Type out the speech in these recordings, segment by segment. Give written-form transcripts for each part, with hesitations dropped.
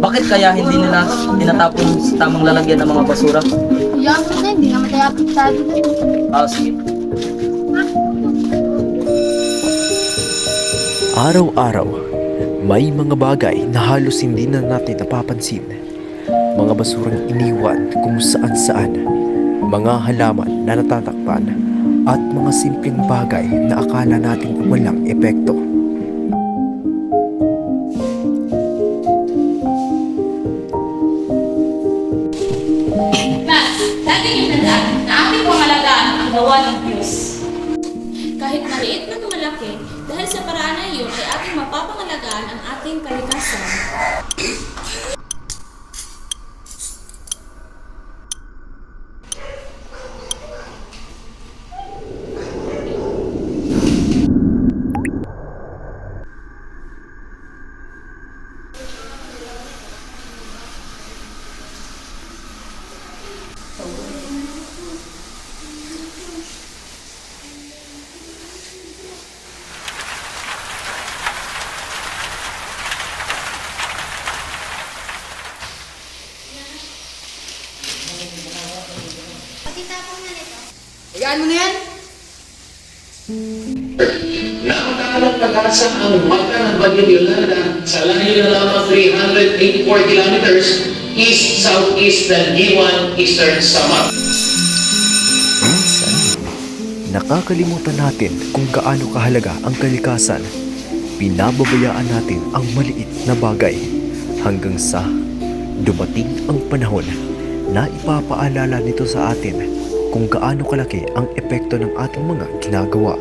Bakit kaya hindi nila tinatapon sa tamang lalagyan ng mga basura? Yan po na, hindi naman tayo apektado dun. Sige. Araw-araw, may mga bagay na halos hindi na natin napapansin. Mga basurang iniwan kung saan-saan, mga halaman na natatakpan, at mga simpleng bagay na akala natin walang epekto. Mas, dati yung tandaan na ating pangalagaan ang gawa ng Diyos. Kahit maliit man o malaki, dahil sa paraan na iyon ay ating mapapangalagaan ang ating kalikasan. Igaan mo na yan? Nakakakalap pag-asa ang mata ng Bagyong Yolanda sa layo na lamang 384 kilometers east-southeast ng Giwan, Eastern Samar. Minsan, nakakalimutan natin kung gaano kahalaga ang kalikasan. Pinababayaan natin ang maliit na bagay hanggang sa dumating ang panahon na ipapaalala nito sa atin kung gaano kalaki ang epekto ng ating mga ginagawa.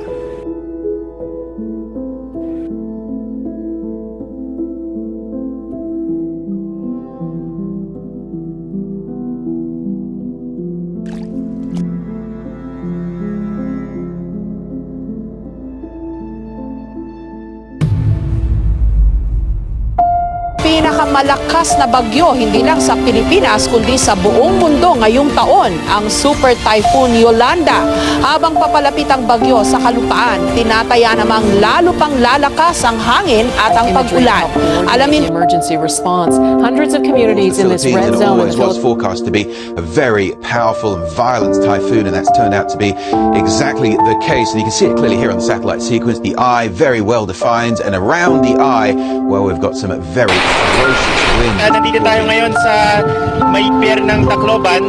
Pinakamalakas na bagyo hindi lang sa Pilipinas kundi sa buong mundo ngayong taon ang Super Typhoon Yolanda. Habang papalapit ang bagyo sa kalupaan, tinataya namang lalo pang lalakas ang hangin at ang pag-ulan. Alamin emergency response. Hundreds of communities in this red zone always was forecast to be a very powerful and violent typhoon, and that's turned out to be exactly the case. And you can see it clearly here on the satellite sequence. The eye very well defined, and around the eye, well, we've got some very ferocious winds. Nandito tayo ngayon sa may pier ng Tacloban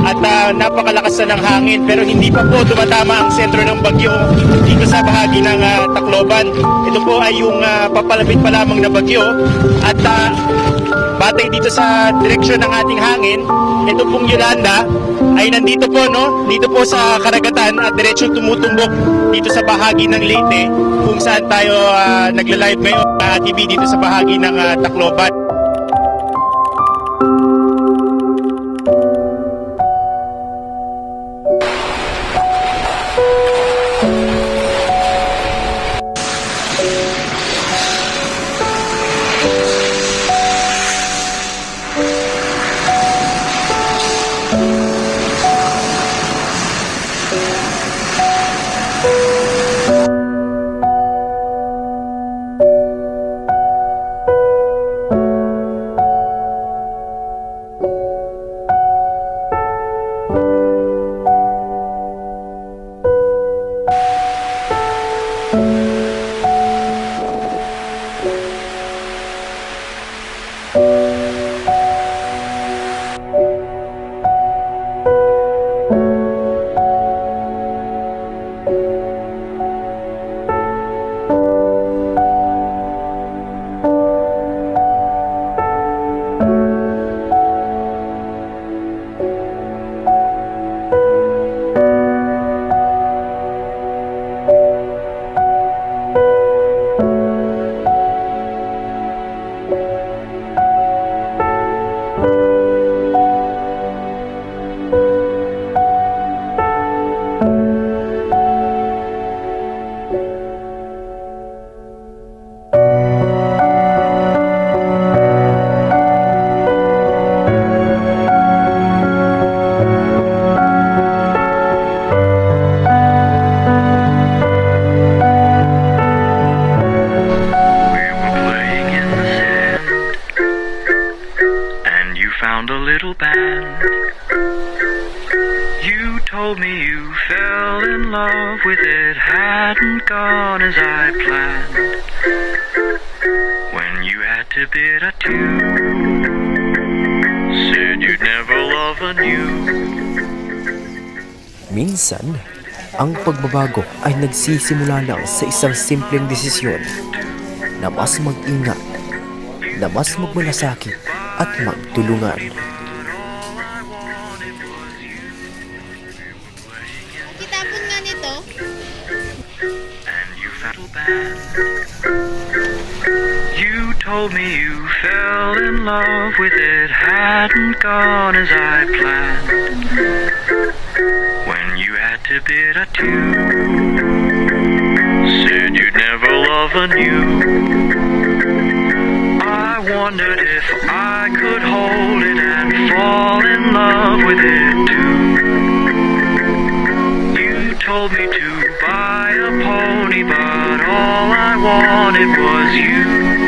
at napakalakas na ng hangin, pero hindi pa po tumatama ang sentro ng bagyo dito sa bahagi ng Tacloban. Ito po ay yung papalapit pa lamang na bagyo at batay dito sa direksyon ng ating hangin, ito pong Yolanda ay nandito po, no? Dito po sa karagatan at diretsyo tumutumbok dito sa bahagi ng Leyte kung saan tayo nagla-live ngayon sa TV dito sa bahagi ng Tacloban. found a little band. You told me you fell in love with it, hadn't gone as I planned. When you had to bid adieu, said you'd never love anew. Minsan, ang pagbabago ay nagsisimula lang sa isang simpleng desisyon na mas mag-ingat, na mas magmalasakit at magtulungan. Kitapon nga nito. And you felt bad. You told me you fell in love with it, hadn't gone as I planned. When you had to bid adieu, said you'd never love anew. I wondered if I could hold it and fall in love with it too. You told me to buy a pony, but all I wanted was you.